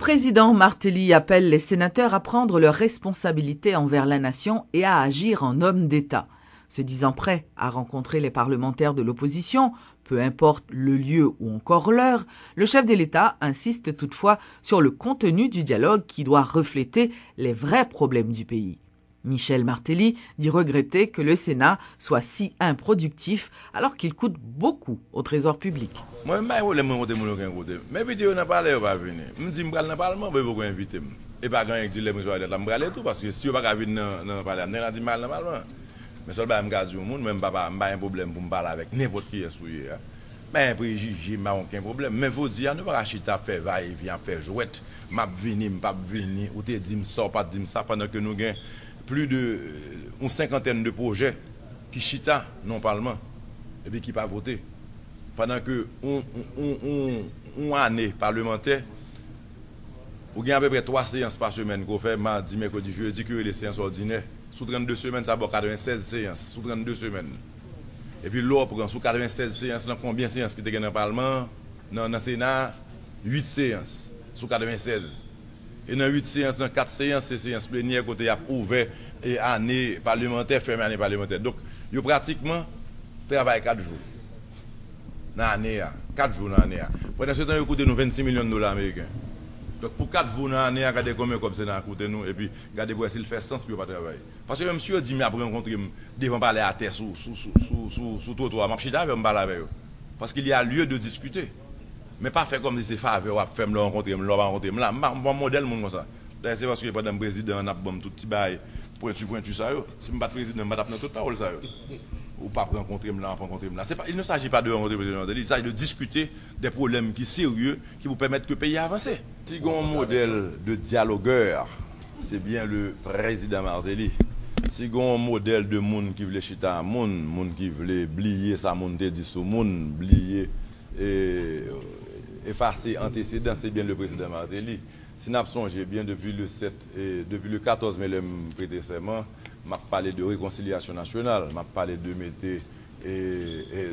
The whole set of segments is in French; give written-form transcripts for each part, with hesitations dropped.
président Martelly appelle les sénateurs à prendre leurs responsabilités envers la nation et à agir en homme d'État. Se disant prêt à rencontrer les parlementaires de l'opposition, peu importe le lieu ou encore l'heure, le chef de l'État insiste toutefois sur le contenu du dialogue qui doit refléter les vrais problèmes du pays. Michel Martelly dit regretter que le Sénat soit si improductif alors qu'il coûte beaucoup au trésor public. Moi, mes vidéos n'ont pas l'air de venir. Je me dis que je vais dans le Parlement, je vais inviter. Et pas quand je dis que je vais aller tout, parce que si je ne vais pas venir dans le Parlement, je vais dire mal dans le Parlement. Mais si je ne vais pas dire au monde, je n'ai pas un problème pour me parler avec n'importe qui est souillé. Mais préjugé, je n'ai aucun problème. Mais il faut dire, ne pas acheter faire va-et-vient, faire jouette. Je vais venir, je ne vais pas venir, ou te dire ça, pas dire ça, pendant que nous avons plus de une cinquantaine de projets qui chita dans le Parlement et puis qui pas voté. Pendant que une année parlementaire, vous avez à peu près 3 séances par semaine qu'on fait mardi, mercredi, jeudi, que les séances ordinaires. Sous 32 semaines, ça va 96 séances. Sous 32 semaines. Et puis l'autre, sous 96 séances, combien de séances qui étaient dans le Parlement? Dans le Sénat, 8 séances. Sous 96. Et dans 8 séances, dans 4 séances, c'est séances plénières côté a ouvert et année parlementaire, fermé année parlementaire. Donc, il y a pratiquement travail 4 jours. Dans l'année, 4 jours dans l'année. Pendant ce temps, il a coûté nous 26 millions de dollars américains. Donc, pour 4 jours dans l'année, regardez combien comme c'est dans coûté nous, et puis regardez pour s'il fait sens pour pas travailler. Parce que monsieur dit, mais après rencontrer, devant parler à terre sous trottoir, je suis avec avec eux. Parce qu'il y a lieu de discuter. Mais pas faire comme si c'est faveur, ou faire me rencontrer, me rencontrer. Là, mon modèle, comme ça. C'est parce que pendant le président, on a bon tout petit bail, pointu ça. Si je ne suis pas président, je ne vais pas toute parole ça. Ou pas rencontrer là, rencontrer là. Il ne s'agit pas de rencontrer le président, il s'agit de discuter des problèmes qui sont sérieux, qui vous permettent que le pays avance. Si on a un modèle de dialogueur, c'est bien le président Martelly. Si on a un modèle de monde qui veut chita, monde qui veut oublier ça, monde dit sur monde, oublier et effacer antécédents, c'est bien le président Martelly. Si nous songez bien depuis le 14 mai, je prêté serment, je parlé de réconciliation nationale, je parlé de mettre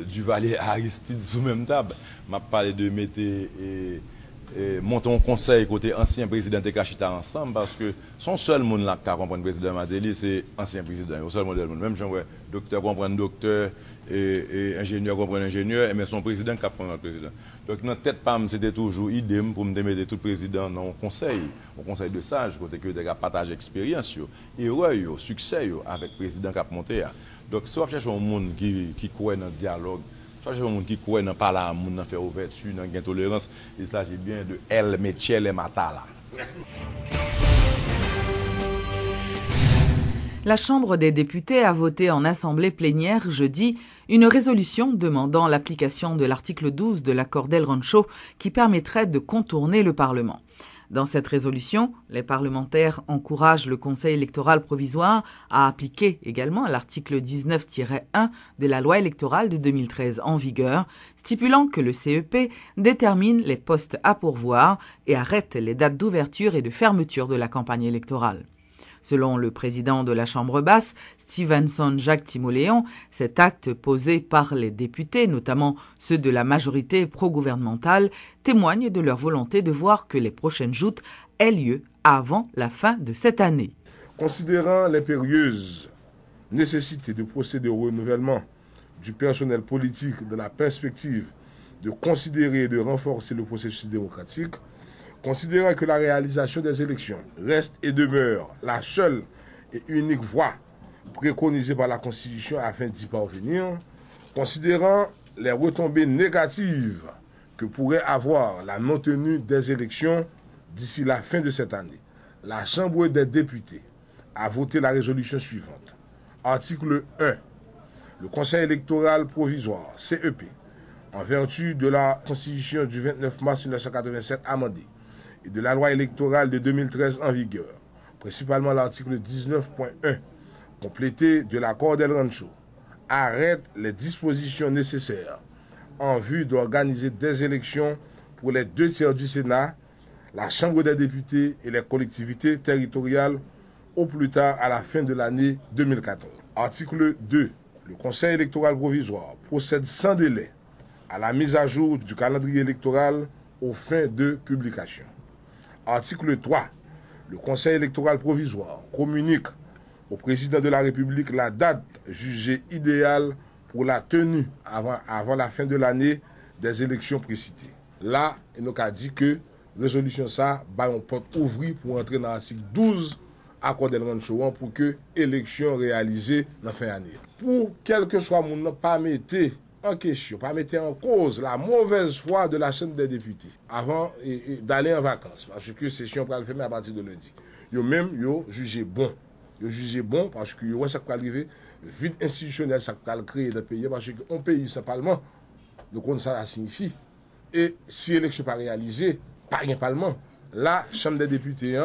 Duvalier Aristide sous même table, je parlé de mettre monter un conseil côté ancien président de Kachita ensemble, parce que son seul monde là qui comprend le président Martelly, c'est ancien président, le seul modèle. Même si docteur comprend docteur et ingénieur comprend ingénieur, mais son président qui comprend le président. Donc dans tête PAM, c'était toujours idem pour me mettre tout président dans un conseil de sages, côté que des partage expérience, erreur, succès avec le président qui a monté. Donc si on cherche un monde qui croit dans le dialogue, soit j'ai un monde qui croit dans parler à monde, dans faire ouverture, dans la tolérance, il s'agit bien de El Michel Matala. La Chambre des députés a voté en assemblée plénière jeudi une résolution demandant l'application de l'article 12 de l'accord d'El Rancho qui permettrait de contourner le Parlement. Dans cette résolution, les parlementaires encouragent le Conseil électoral provisoire à appliquer également l'article 19-1 de la loi électorale de 2013 en vigueur, stipulant que le CEP détermine les postes à pourvoir et arrête les dates d'ouverture et de fermeture de la campagne électorale. Selon le président de la Chambre basse, Stevenson Jacques Timoléon, cet acte posé par les députés, notamment ceux de la majorité pro-gouvernementale, témoigne de leur volonté de voir que les prochaines joutes aient lieu avant la fin de cette année. Considérant l'impérieuse nécessité de procéder au renouvellement du personnel politique dans la perspective de considérer et de renforcer le processus démocratique, considérant que la réalisation des élections reste et demeure la seule et unique voie préconisée par la Constitution afin d'y parvenir, considérant les retombées négatives que pourrait avoir la non-tenue des élections d'ici la fin de cette année, la Chambre des députés a voté la résolution suivante. Article 1. Le Conseil électoral provisoire, CEP, en vertu de la Constitution du 29 mars 1987 amendée, et de la loi électorale de 2013 en vigueur, principalement l'article 19.1, complété de l'accord d'El Rancho, arrête les dispositions nécessaires en vue d'organiser des élections pour les 2/3 du Sénat, la Chambre des députés et les collectivités territoriales au plus tard à la fin de l'année 2014. Article 2. Le Conseil électoral provisoire procède sans délai à la mise à jour du calendrier électoral aux fins de publication. Article 3. Le Conseil électoral provisoire communique au président de la République la date jugée idéale pour la tenue avant la fin de l'année des élections précitées. Là, il nous a dit que résolution ça, on porte ouvrir pour entrer dans l'article 12 accord del Rancho pour que élection réalisée dans fin d'année. Pour quel que soit mon nom, pas mettre en question, pas mettre en cause la mauvaise foi de la Chambre des députés avant d'aller en vacances. Parce que session pour le faire à partir de lundi. Yo même yo jugé bon. Yo jugé bon parce que yo ça peut arriver vide institutionnel ça peut créer dans le pays parce qu'on pays simplement donc ça signifie et si l'élection pas réalisée pas un parlement la Chambre des députés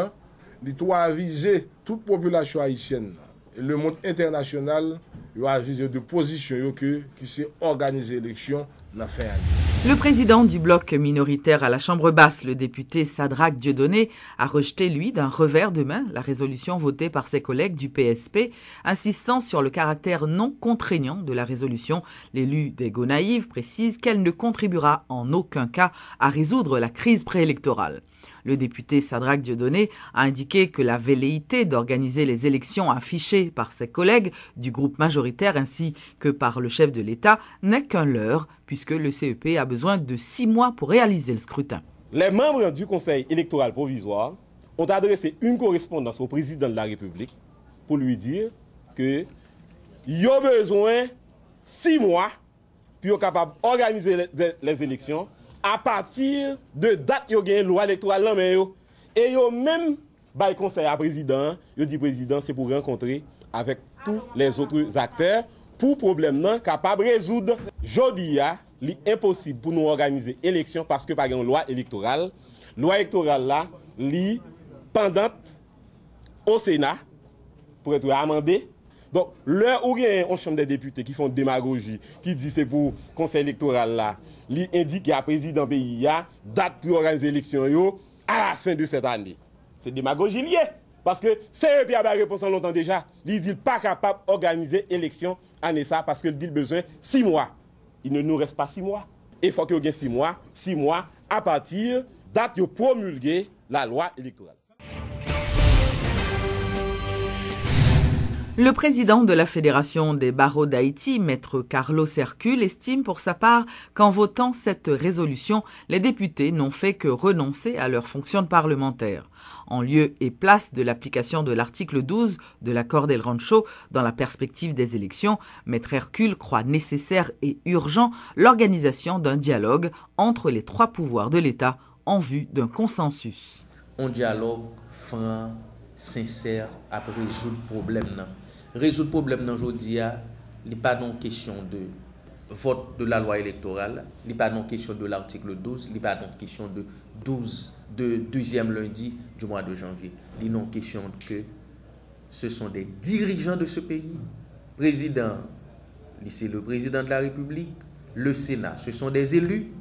il doit aviser toute population haïtienne et le monde international il doit aviser de position qui s'est organisé l'élection dans fin année. Le président du bloc minoritaire à la Chambre basse, le député Sadraque Dieudonné, a rejeté, lui, d'un revers de main, la résolution votée par ses collègues du PSP, insistant sur le caractère non contraignant de la résolution. L'élu des Gonaïves précise qu'elle ne contribuera en aucun cas à résoudre la crise préélectorale. Le député Sadraque Dieudonné a indiqué que la velléité d'organiser les élections affichées par ses collègues du groupe majoritaire ainsi que par le chef de l'État n'est qu'un leurre, puisque le CEP a besoin de 6 mois pour réaliser le scrutin. Les membres du Conseil électoral provisoire ont adressé une correspondance au président de la République pour lui dire que y a besoin 6 mois pour être capable d'organiser les élections à partir de date yo gen loi électorale là mais yo et yo même bail conseil à président yo dit président c'est pour rencontrer avec tous les autres acteurs pour problème nan capable résoudre jodi a li impossible pour nous organiser élection parce que pas une loi électorale là li pendante au Sénat pour être amendée. Donc, l'heure où il y a une chambre des députés qui font démagogie, qui dit c'est pour le conseil électoral là, il indique à président pays a date pour organiser l'élection à la fin de cette année. C'est démagogie liée. Parce que CEP a réponse en longtemps déjà. Il dit pas capable d'organiser l'élection année ça parce qu'il dit besoin 6 mois. Il ne nous reste pas 6 mois. Il faut qu'il y ait 6 mois à partir date de promulguer la loi électorale. Le président de la Fédération des barreaux d'Haïti, maître Carlos Hercule, estime pour sa part qu'en votant cette résolution, les députés n'ont fait que renoncer à leurs fonctions de parlementaires. En lieu et place de l'application de l'article 12 de l'accord del Rancho dans la perspective des élections, maître Hercule croit nécessaire et urgent l'organisation d'un dialogue entre les 3 pouvoirs de l'État en vue d'un consensus. Un dialogue franc, sincère, après résoudre le problème. Résoudre le problème aujourd'hui, il n'est pas non question de vote de la loi électorale, il n'est pas non question de l'article 12, il n'est pas non question de 12e lundi du mois de janvier. Il est non question que ce sont des dirigeants de ce pays, président, c'est le président de la République, le Sénat, ce sont des élus,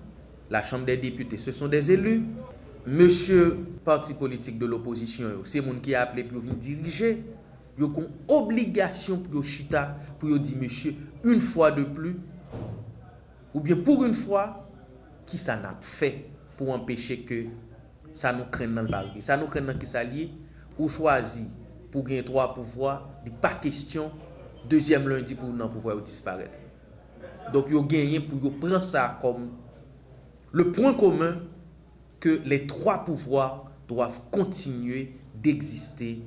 la Chambre des députés, ce sont des élus, monsieur parti politique de l'opposition, c'est moun qui a appelé pour venir diriger. Ils ont une obligation pour chita pour dire monsieur une fois de plus ou bien pour une fois qui ça n'a fait pour empêcher que ça nous craigne dans le baril. Ça nous craigne dans qui ça lié ou choisi pour gagner 3 pouvoirs, il pas question deuxième lundi pour non pouvoir disparaître. Donc ils ont gagné pour prendre ça comme le point commun que les 3 pouvoirs doivent continuer d'exister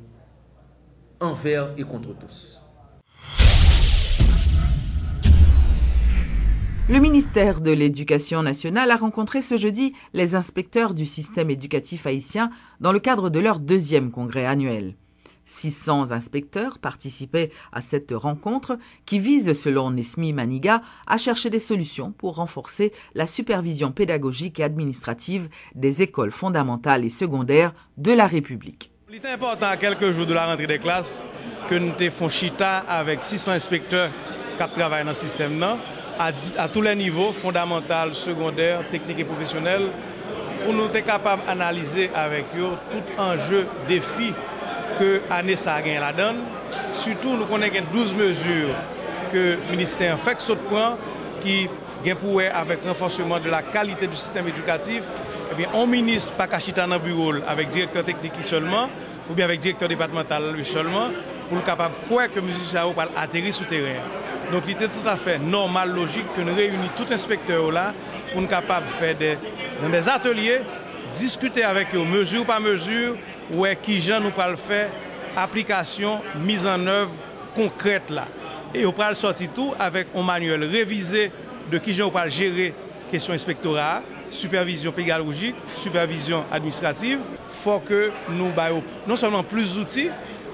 envers et contre tous. Le ministère de l'Éducation nationale a rencontré ce jeudi les inspecteurs du système éducatif haïtien dans le cadre de leur 2e congrès annuel. 600 inspecteurs participaient à cette rencontre qui vise, selon Nesmi Maniga, à chercher des solutions pour renforcer la supervision pédagogique et administrative des écoles fondamentales et secondaires de la République. Il est important à quelques jours de la rentrée des classes que nous faisons chita avec 600 inspecteurs qui travaillent dans le système à tous les niveaux, fondamental, secondaire, technique et professionnel, pour nous être capables d'analyser avec eux tout enjeu, défi que l'année ça a gagné la donne. Surtout, nous connaissons 12 mesures que le ministère fait sur le point qui ont pour avec renforcement de la qualité du système éducatif eh bien, on ministre pas chita dans le bureau avec directeur technique seulement, ou bien avec directeur départemental lui seulement, pour le capable quoi que mesure ça va atterrir sur le terrain. Donc il était tout à fait normal, logique que nous réunissons tout inspecteur là pour nous capable faire dans des ateliers, discuter avec eux, mesure par mesure, où est qui gens nous parle faire, application, mise en œuvre concrète là. Et on va sortir tout avec un manuel révisé de qui gens on va gérer question inspectorat, supervision pédagogique, supervision administrative. Il faut que nous ayons non seulement plus d'outils,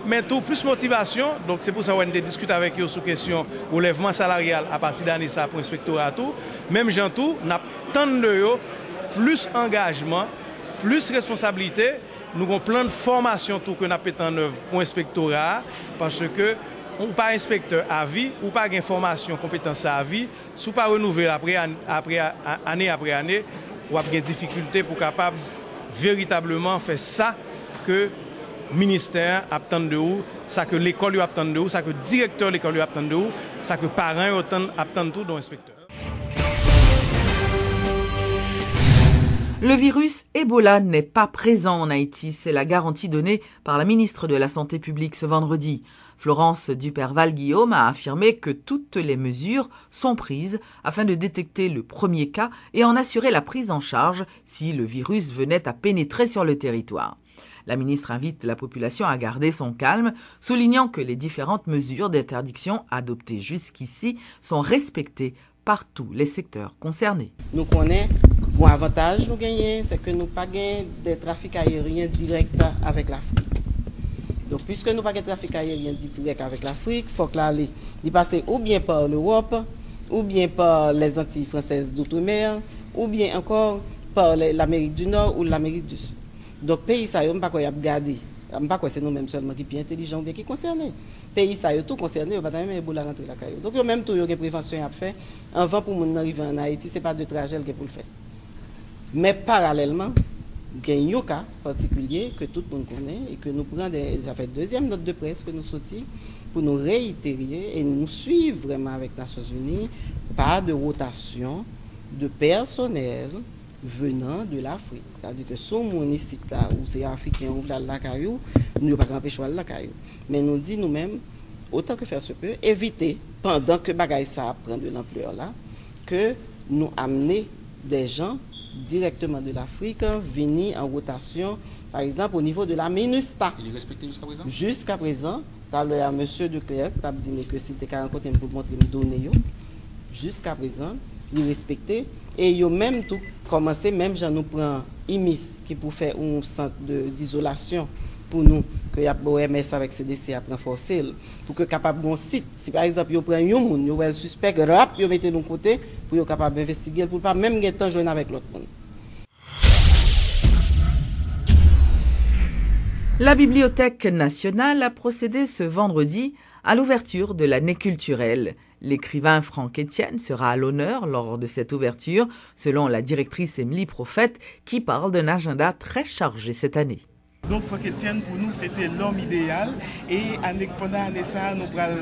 mais tout plus motivation. Donc c'est pour ça qu'on a discuté avec eux sur question relèvement salarial à partir d'année ça pour inspectorat tout. Même gens tout, n'a tant de eux, plus engagement, plus responsabilité. Nous avons plein de formation tout que nous avons en œuvre pour inspectorat parce que ou pas inspecteur à vie, ou pas d'information, compétence à vie, si vous pas renouveler année après année, ou avez des difficultés pour capable véritablement faire ça que le ministère attend de vous, ça que l'école attend de vous, ça que le directeur de l'école attend de vous, ça que les parents attendent tout dans l'inspecteur. Le virus Ebola n'est pas présent en Haïti, c'est la garantie donnée par la ministre de la Santé publique ce vendredi. Florence Duperval-Guillaume a affirmé que toutes les mesures sont prises afin de détecter le premier cas et en assurer la prise en charge si le virus venait à pénétrer sur le territoire. La ministre invite la population à garder son calme, soulignant que les différentes mesures d'interdiction adoptées jusqu'ici sont respectées par tous les secteurs concernés. Nous connaissons, bon avantage nous gagnons, c'est que nous pas gagnons des trafics aériens directs avec l'Afrique. Donc, puisque nous n'avons pas de trafic aérien direct avec l'Afrique, il faut que l'aller passer ou bien par l'Europe, ou bien par les Antilles françaises d'outre-mer, ou bien encore par l'Amérique du Nord ou l'Amérique du Sud. Donc, pays ça, on ne peut pas regarder. Je ne sais pas si c'est nous-mêmes seulement qui sommes intelligents ou bien qui sont concernés. Pays ça, tout concerné, on va même Ebola rentrer la caillou. Donc, même tout, il y a des préventions à faire. Avant, pour nous arriver en Haïti, ce n'est pas de trajet pour le faire. Mais parallèlement, il y a un cas particulier que tout le monde connaît et que nous prenons ça fait deuxième note de presse que nous sortis pour nous réitérer et nous suivre vraiment avec les Nations Unies, pas de rotation de personnel venant de l'Afrique. C'est-à-dire que si on est ici où c'est africain ou la caillou, nous ne pouvons pas empêcher la caillou. Mais nous disons nous-mêmes, autant que faire se peut, éviter, pendant que bagaille ça prend de l'ampleur là, que nous amener des gens directement de l'Afrique, venir en rotation, par exemple au niveau de la MINUSTA. Il est respecté jusqu'à présent? Jusqu'à présent, tout à l'heure, M. Declercq t'a dit que s'il était rencontré pour montrer les données, jusqu'à présent, il est respecté. Et il a même tout commencé, même j'en nous prend IMIS qui pour faire un centre d'isolation pour nous, que y a OMS avec CDC à renforcer, pour que capable bon site. Si par exemple, il prend un monde, il a suspect rap, il mettre de l'autre côté pour être capable d'investiguer, pour pas même gagner temps joindre avec l'autre monde. La Bibliothèque nationale a procédé ce vendredi à l'ouverture de l'année culturelle. L'écrivain Franck Etienne sera à l'honneur lors de cette ouverture, selon la directrice Émilie Prophète, qui parle d'un agenda très chargé cette année. Donc Franck Etienne, pour nous, c'était l'homme idéal. Et pendant l'année ça, nous allons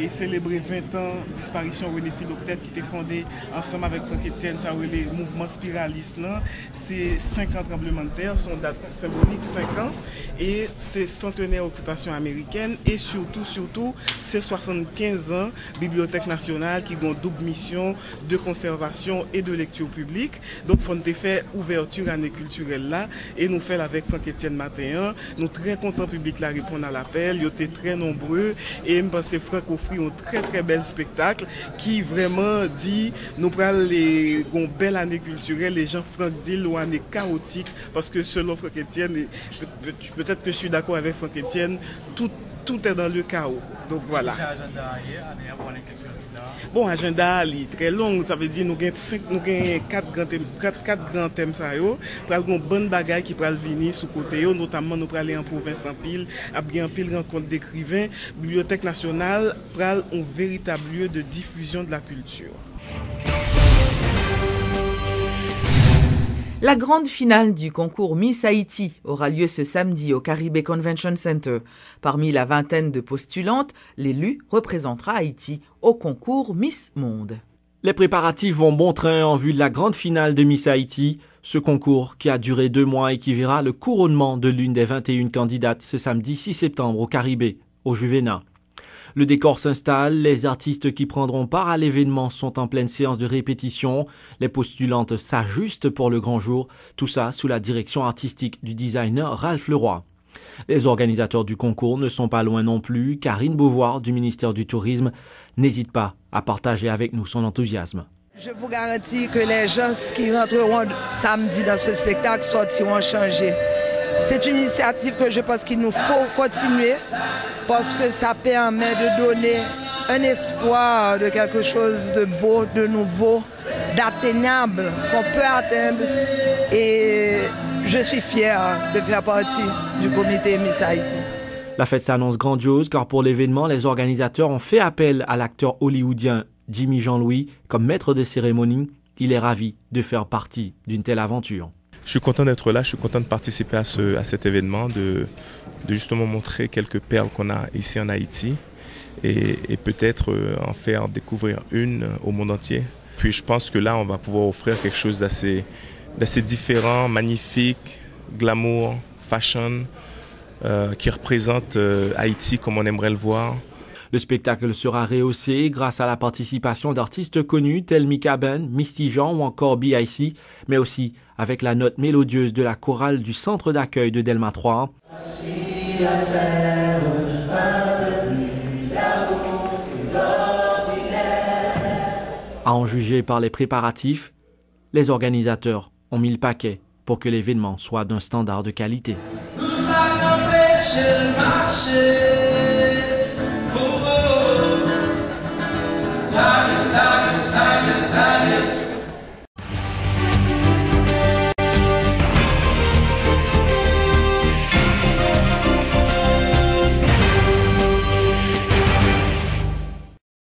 célébrer 20 ans de disparition René Philoctète qui était fondé ensemble avec Franck Etienne, ça le mouvement spiraliste. C'est 5 ans tremblement de terre, son date symbolique 5 ans. Et c'est centenaire occupation américaine. Et surtout, c'est 75 ans Bibliothèque nationale qui a une double mission de conservation et de lecture publique. Donc on a fait ouverture année culturelle là et nous faisons avec Franck Etienne matin. Nous très contents public la répondre à l'appel, ils étaient très nombreux et je pense que Franck offrit un très bel spectacle qui vraiment dit nous prenons une belle année culturelle, les gens Franck dit une année chaotique parce que selon Franck Etienne, peut-être que je suis d'accord avec Franck Etienne, tout est dans le chaos. Donc voilà. Bon, agenda est très long, ça veut dire nous avons 4 grands thèmes ça yo, pour une bonne bagaille qui peut venir sous côté yo, notamment nous aller en province en pile, après en pile rencontre d'écrivains, Bibliothèque nationale pral un véritable lieu de diffusion de la culture. La grande finale du concours Miss Haïti aura lieu ce samedi au Caribé Convention Center. Parmi la vingtaine de postulantes, l'élu représentera Haïti au concours Miss Monde. Les préparatifs vont bon train en vue de la grande finale de Miss Haïti, ce concours qui a duré 2 mois et qui verra le couronnement de l'une des 21 candidates ce samedi 6 septembre au Caribé, au Juvena. Le décor s'installe, les artistes qui prendront part à l'événement sont en pleine séance de répétition, les postulantes s'ajustent pour le grand jour, tout ça sous la direction artistique du designer Ralph Leroy. Les organisateurs du concours ne sont pas loin non plus. Karine Beauvoir du ministère du Tourisme n'hésite pas à partager avec nous son enthousiasme. Je vous garantis que les gens qui rentreront samedi dans ce spectacle sortiront changés. C'est une initiative que je pense qu'il nous faut continuer parce que ça permet de donner un espoir de quelque chose de beau, de nouveau, d'atteignable, qu'on peut atteindre. Et je suis fier de faire partie du comité Miss Haïti. La fête s'annonce grandiose car pour l'événement, les organisateurs ont fait appel à l'acteur hollywoodien Jimmy Jean-Louis comme maître de cérémonie. Il est ravi de faire partie d'une telle aventure. Je suis content d'être là, je suis content de participer à cet événement, de justement montrer quelques perles qu'on a ici en Haïti et peut-être en faire découvrir une au monde entier. Puis je pense que là, on va pouvoir offrir quelque chose d'assez différent, magnifique, glamour, fashion, qui représente Haïti comme on aimerait le voir. Le spectacle sera rehaussé grâce à la participation d'artistes connus tels Mika Ben, Misty Jean ou encore B.I.C., mais aussi avec la note mélodieuse de la chorale du centre d'accueil de Delma 3. À en juger par les préparatifs, les organisateurs ont mis le paquet pour que l'événement soit d'un standard de qualité. Nous